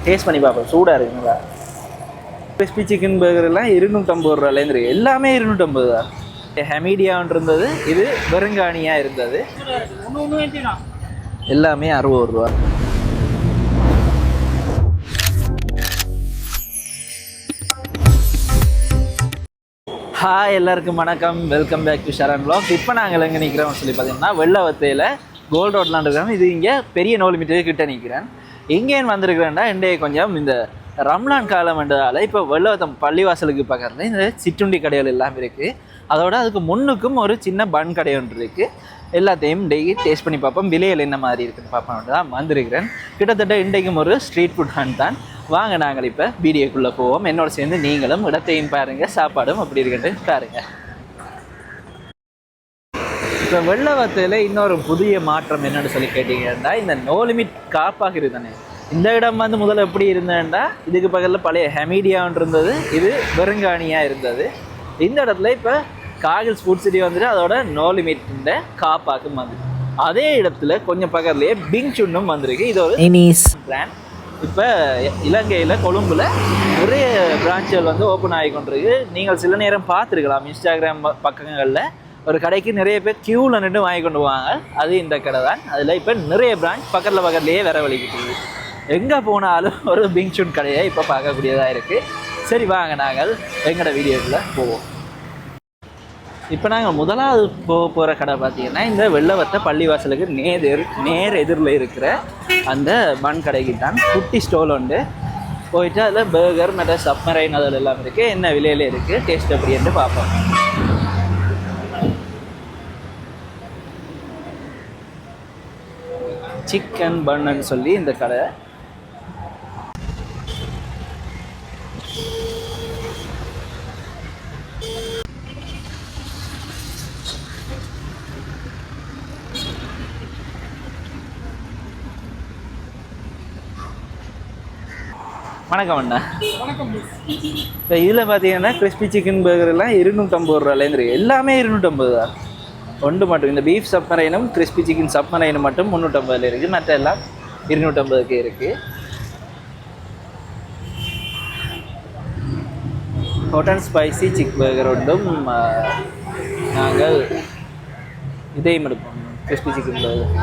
Taste பண்ணி பார்ப்போம். சூடாக இருக்குங்களா? கிறிஸ்பி சிக்கன் பர்கர்லாம் 250 ரூபாலேருந்து இருக்குது. எல்லாமே 250 தான். ஹமீடியான் இருந்தது, இது வெறுங்கானியாக இருந்தது. எல்லாமே 60 ரூபா. ஹாய், எல்லாருக்கும் வணக்கம். Welcome back to Sharan vlogs. இப்போ நாங்கள் எங்கே நிற்கிறோம்னு சொல்லி பார்த்தீங்கன்னா வெள்ளவத்தையில் கோல்ட் ரோட்லாம் இருக்கிறோம். இது இங்கே பெரிய நோல் மீட்டருக்கு கிட்டே நிற்கிறேன். எங்கேன்னு வந்திருக்கிறேன்டா, இன்றைய கொஞ்சம் இந்த ரம்லான் காலம் என்றதால் இப்போ வெள்ளவத்தம் பள்ளிவாசலுக்கு பக்கத்தில் இந்த சிற்றுண்டி கடைகள் எல்லாம் இருக்குது. அதோட அதுக்கு முன்னுக்கும் ஒரு சின்ன பன் கடை ஒன்று இருக்குது. எல்லாத்தையும் டெய்லி டேஸ்ட் பண்ணி பார்ப்போம், விலையில் என்ன மாதிரி இருக்குன்னு பார்ப்போம் தான் வந்திருக்கிறேன். கிட்டத்தட்ட இன்றைக்கும் ஒரு ஸ்ட்ரீட் ஃபுட் ஹண்ட் தான். வாங்க நாங்கள் இப்போ வீடியோக்குள்ளே போவோம். என்னோட சேர்ந்து நீங்களும் இடத்தையும் பாருங்கள், சாப்பாடும் அப்படி இருக்கட்டு பாருங்கள். இப்போ வெள்ளவத்தையில் இன்னொரு புதிய மாற்றம் என்னென்னு சொல்லி கேட்டீங்கன்னா, இந்த நோ லிமிட் காப்பாகிறது தானே. இந்த இடம் வந்து முதல்ல எப்படி இருந்தேன்டா, இதுக்கு பக்கத்தில் பழைய ஹமீடியான் இருந்தது, இது வெறுங்கானியாக இருந்தது. இந்த இடத்துல இப்போ காகில்ஸ் ஃபுட் சிட்டி வந்துட்டு அதோட நோ லிமிட் காப்பாக்கும் வந்து. அதே இடத்துல கொஞ்சம் பக்கத்துலேயே பிங் சுன்னும் வந்திருக்கு. இது ஒரு பிராண்ட். இப்போ இலங்கையில் கொழும்பில் நிறைய பிரான்ச்சுகள் வந்து ஓப்பன் ஆகி கொண்டிருக்கு. நீங்கள் சில நேரம் பார்த்துருக்கலாம் இன்ஸ்டாகிராம் பக்கங்களில். ஒரு கடைக்கு நிறைய பேர் க்யூவில் நின்று வாங்கி கொண்டு போவாங்க. அது இந்த கடை தான். அதில் இப்போ நிறைய பிரான்ச் பக்கத்துலேயே வரவழைக்கிட்டு எங்கே போனாலும் ஒரு பிங் சுன் கடையை இப்போ பார்க்கக்கூடியதாக இருக்குது. சரி வாங்க நாங்கள் எங்களோட வீடியோக்குள்ளே போவோம். இப்போ நாங்கள் முதலாவது போகிற கடை பார்த்திங்கன்னா இந்த வெள்ளவத்தை பள்ளிவாசலுக்கு நேர் எதிரில் இருக்கிற அந்த பன் கடைக்கு தான். குட்டி ஸ்டோல் உண்டு. போயிட்டு அதில் பர்கர் மற்ற சப்மரைன் அதில் எல்லாம் இருக்குது. என்ன விலையில் இருக்குது, டேஸ்ட் எப்படின்னு பார்ப்போம். சிக்கன் பன்னு சொல்லி இந்த கடை. வணக்கம் அண்ணா. இப்போ இதில் பார்த்தீங்கன்னா கிறிஸ்பி சிக்கன் பர்கர்லாம் 250 ரூபாலேருந்து இருக்குது. எல்லாமே 250 தான். ஒன்று மட்டும் இந்த பீஃப் சப்மரைனும் கிறிஸ்பி சிக்கன் சப்மரைனும் மட்டும் 350 இருக்குது. மற்ற எல்லாம் 250க்கு இருக்குது. Hot and spicy chick burger ஒன்றும் நாங்கள் இதையும் எடுப்போம். Crispy chicken burger,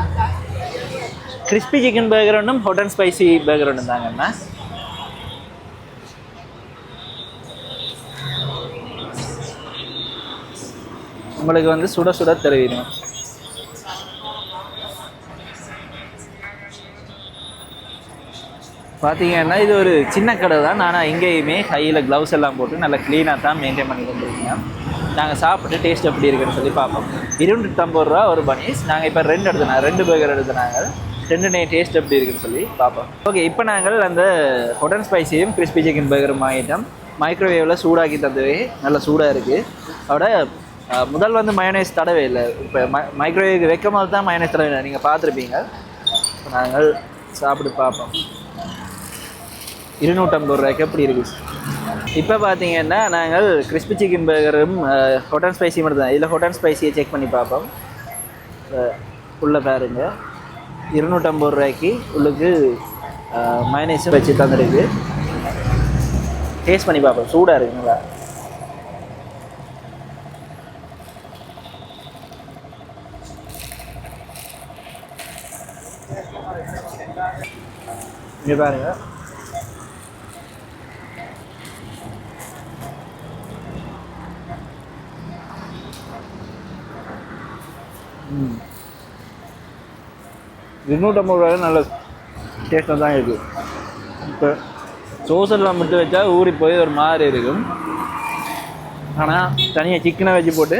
crispy chicken burger ஒன்றும் ஹாட் அண்ட் ஸ்பைசி பர்கர் ஒன்றும் தாங்கண்ணா. உங்களுக்கு வந்து சுட சுட தருவீங்க. பார்த்தீங்கன்னா இது ஒரு சின்ன கடை தான். ஆனால் இங்கேயுமே கையில் க்ளவுஸ் எல்லாம் போட்டு நல்லா க்ளீனாக தான் மெயின்டைன் பண்ணி கொண்டிருக்கீங்க. நாங்கள் சாப்பிட்டு டேஸ்ட் எப்படி இருக்குன்னு சொல்லி பார்ப்போம். 250 ரூபா ஒரு பனீஸ். நாங்கள் இப்போ 2 பர்கர் எடுத்துனாங்க. 2 டேஸ்ட் எப்படி இருக்குன்னு சொல்லி பார்ப்போம். ஓகே, இப்போ நாங்கள் அந்த ஹாட் அண்ட் ஸ்பைசியும் கிறிஸ்பி சிக்கன் பர்கரும் வாங்கிட்டோம். மைக்ரோவேவில் சூடாக்கி தந்தவே நல்லா சூடாக இருக்குது. அதோட முதல் வந்து மயோனைஸ் தடவை இல்லை. இப்போ மைக்ரோவேவ் வைக்கும் போது தான் மயோனைஸ் தடவை இல்லை, நீங்கள் பார்த்துருப்பீங்க. நாங்கள் சாப்பிட்டு பார்ப்போம். 250 ரூபாய்க்கு எப்படி இருக்குது. இப்போ பார்த்தீங்கன்னா நாங்கள் கிறிஸ்பி சிக்கன் பர்கரும் ஹாட் அண்ட் ஸ்பைசி மட்டும் தான். இதில் ஹாட் அண்ட் ஸ்பைசியை செக் பண்ணி பார்ப்போம். உள்ளே பாருங்க, 250 ரூபாய்க்கு உள்ளுக்கு மயோனைஸும் வச்சு தந்துருக்கு. டேஸ்ட் பண்ணி பார்ப்போம். சூடாக இருக்குங்களா? இங்கே பாருங்க, $250 நல்ல டேஸ்ட்டாக தான் இருக்குது. இப்போ சோஸெல்லாம் மட்டும் வச்சா ஊறி போய் ஒரு மாதிரி இருக்கும். ஆனால் தனியாக சிக்கனை வச்சு போட்டு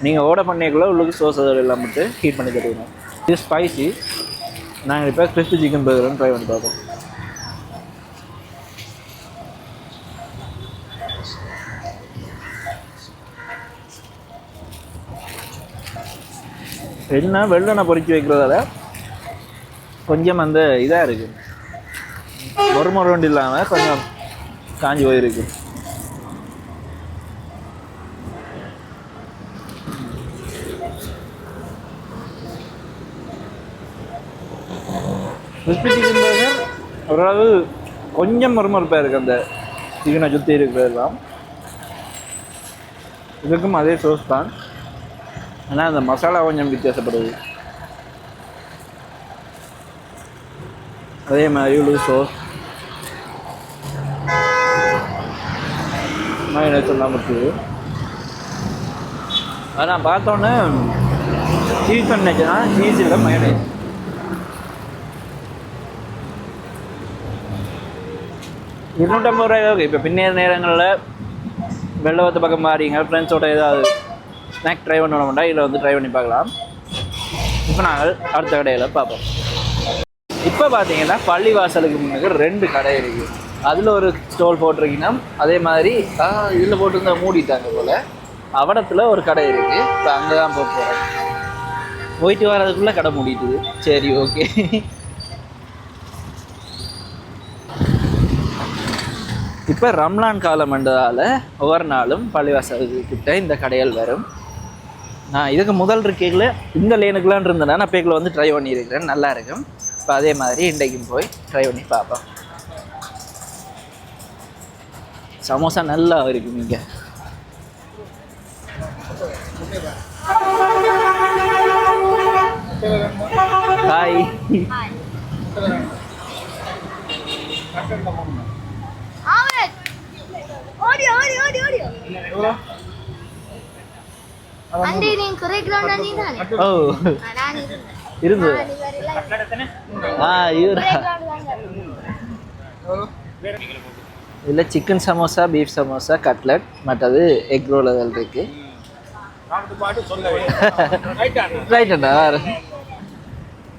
நீங்கள் ஆர்டர் பண்ணிக்குள்ளே உள்ளுக்கு சோஸ் எல்லாம் மட்டும் ஹீட் பண்ணி தருவீங்க. இது ஸ்பைசி. நாங்கள் இப்போ கிறிஸ்பி சிக்கன் பர்கரும் ட்ரை பண்ணி பார்ப்போம். என்ன வெள்ளெண்ணெய் பொறிச்சு வைக்கிறதால கொஞ்சம் அந்த இதாக இருக்குது, ஒரு முறை இல்லாமல் கொஞ்சம் காஞ்சி போயிருக்கு. கிறிஸ்பி சிக்கன் பர்கர் ஓரளவு கொஞ்சம் மறுமறுப்பாக இருக்குது அந்த சிக்கனை சுற்றி இருக்கிறதெல்லாம். இதுக்கும் அதே சோஸ் தான், ஆனால் அந்த மசாலா கொஞ்சம் வித்தியாசப்படுது. அதே மாதிரி உள்ள சோஸ் மயோனைஸ் எல்லாம் இருக்குது. அதை நான் பார்த்தோன்னே சீஸ் நினைச்சேன்னா சீஸ் இல்லை, மயோனைஸ். ₹250 இப்போ பின்னைய நேரங்களில் வெள்ளவத்து பக்கம் மாறிங்க ஃப்ரெண்ட்ஸோட ஏதாவது ஸ்நாக் ட்ரை பண்ணணும்னா இதில் வந்து ட்ரை பண்ணி பார்க்கலாம். இப்போ நாங்கள் அடுத்த கடையில் பார்ப்போம். இப்போ பார்த்தீங்கன்னா பள்ளிவாசலுக்கு முன்னாடி 2 கடை இருக்குது. அதில் ஒரு ஸ்டால் போட்டிருக்கீங்கன்னா, அதே மாதிரி இதில் போட்டிருந்தா மூடிட்டாங்க போல். அவடத்தில் ஒரு கடை இருக்குது. இப்போ அங்கே தான் போகிறோம். போயிட்டு வர்றதுக்குள்ளே கடை மூடிட்டுது. சரி, ஓகே. இப்போ ரம்லான் காலம் என்றதால் ஒவ்வொரு நாளும் பள்ளிவாசல்கிட்ட இந்த கடைகள் வரும். நான் இதுக்கு முதல் இருக்கையில் இந்த லேனுக்குலாம் இருந்தேன்னா நான் பேக்கில் வந்து ட்ரை பண்ணியிருக்கிறேன், நல்லா இருக்கும். இப்போ அதே மாதிரி இன்றைக்கும் போய் ட்ரை பண்ணி பார்ப்போம். சமோசா நல்லா இருக்கும் இங்கே. ஹாய். இதில் chicken samosa, beef samosa, cutlet, மற்றது எக் ரோல் அதில் இருக்கு. ரைட்டா?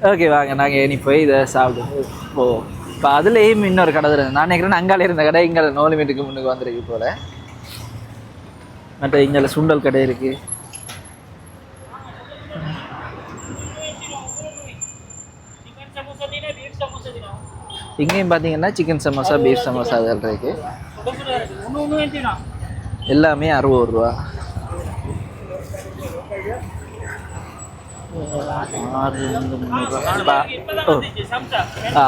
ஓகே, வாங்க நாங்கள் இனி போய் இதை சாப்பிடுவோம். இப்போ அதுலேயும் இன்னொரு கடை இருந்தது. நான் நினைக்கிறேன் அங்காலே இருந்த கடை இங்கே No Limitக்கு முன்னுக்கு வந்திருக்கு போல். மற்ற இங்கே சுண்டல் கடை இருக்குது. இங்கேயும் பார்த்தீங்கன்னா சிக்கன் சமோசா, பீஃப் சமோசா அதில் இருக்குது. எல்லாமே ₹60.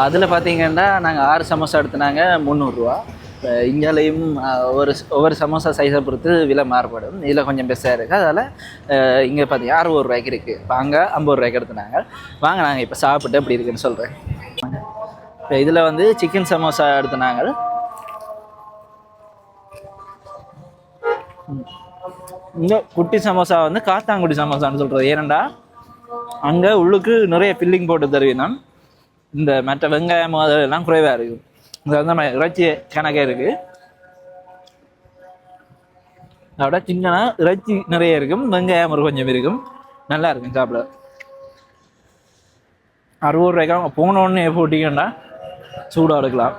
அதில் பார்த்தீங்கன்னா நாங்கள் 6 சமோசா எடுத்துனாங்க, ₹300. இப்போ இங்கேலையும் ஒவ்வொரு சமோசா சைஸை பொறுத்து விலை மாறுபடும். இதில் கொஞ்சம் பெருசாக இருக்குது, அதால் இங்கே பார்த்தீங்கன்னா ₹60 இருக்குது. இப்போ அங்கே ₹50 எடுத்துனாங்க. வாங்க நாங்கள் இப்போ சாப்பிட்டு எப்படி இருக்குன்னு சொல்கிறேன். இப்போ இதில் வந்து சிக்கன் சமோசா எடுத்துனாங்க. இந்த குட்டி சமோசா வந்து காத்தாங்குடி சமோசான்னு சொல்கிறது. ஏனண்டா அங்கே உள்ளுக்கு நிறைய ஃபில்லிங் போட்டு தருவீங்கன்னா இந்த மற்ற வெங்காயம் அதெல்லாம் குறைவாக இருக்கும். இது வந்து இறைச்சி கணக்கே இருக்குது. அதோட சின்னனா இறைச்சி நிறைய இருக்கும், வெங்காயம் ஒரு கொஞ்சம் இருக்கும், நல்லா இருக்கும் சாப்பிட. ₹60 அவங்க போனோடனே போட்டிங்கன்னா சூடாக எடுக்கலாம்.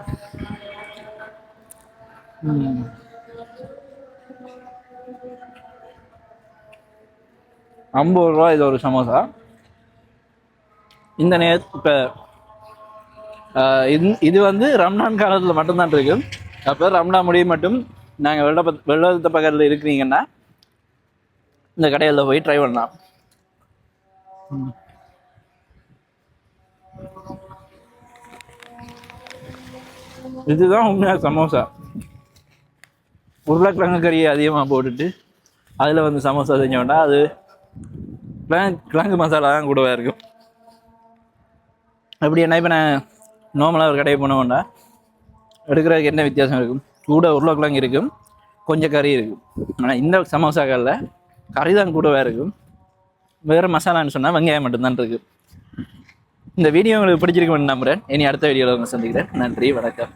₹50 இது ஒரு சமோசா. இந்த இப்போ இது வந்து ரம்லான் காலத்தில் மட்டும்தான் இருக்கும். அப்போ ரம்லான் முடிவு மட்டும் நாங்கள் வெள்ளத்த பக்கத்தில் இருக்கிறீங்கன்னா இந்த கடையில் போய் ட்ரை பண்ணலாம். இதுதான் உண்மையாக சமோசா. உருளைக்கிழங்கு கறியை அதிகமாக போட்டுட்டு அதில் வந்து சமோசா செஞ்சோம்னா அது கிழங்கு மசாலா தான் கூடவே இருக்கும். அப்படி என்ன இப்போ நான் நார்மலாக ஒரு கடையை போனோம்னா எடுக்கிறதுக்கு என்ன வித்தியாசம் இருக்கும்? கூட உருளைக்கிழங்கு இருக்கும், கொஞ்சம் கறி இருக்கும். ஆனால் இந்த சமோசாக்களில் கறி தான் கூடவே இருக்கும், வேறு மசாலான்னு சொன்னால் வெங்காயம் மட்டும்தான் இருக்குது. இந்த வீடியோ உங்களுக்கு பிடிச்சிருக்குன்னு நம்புகிறேன். இனி அடுத்த வீடியோவில் சந்திக்கிறேன். நன்றி, வணக்கம்.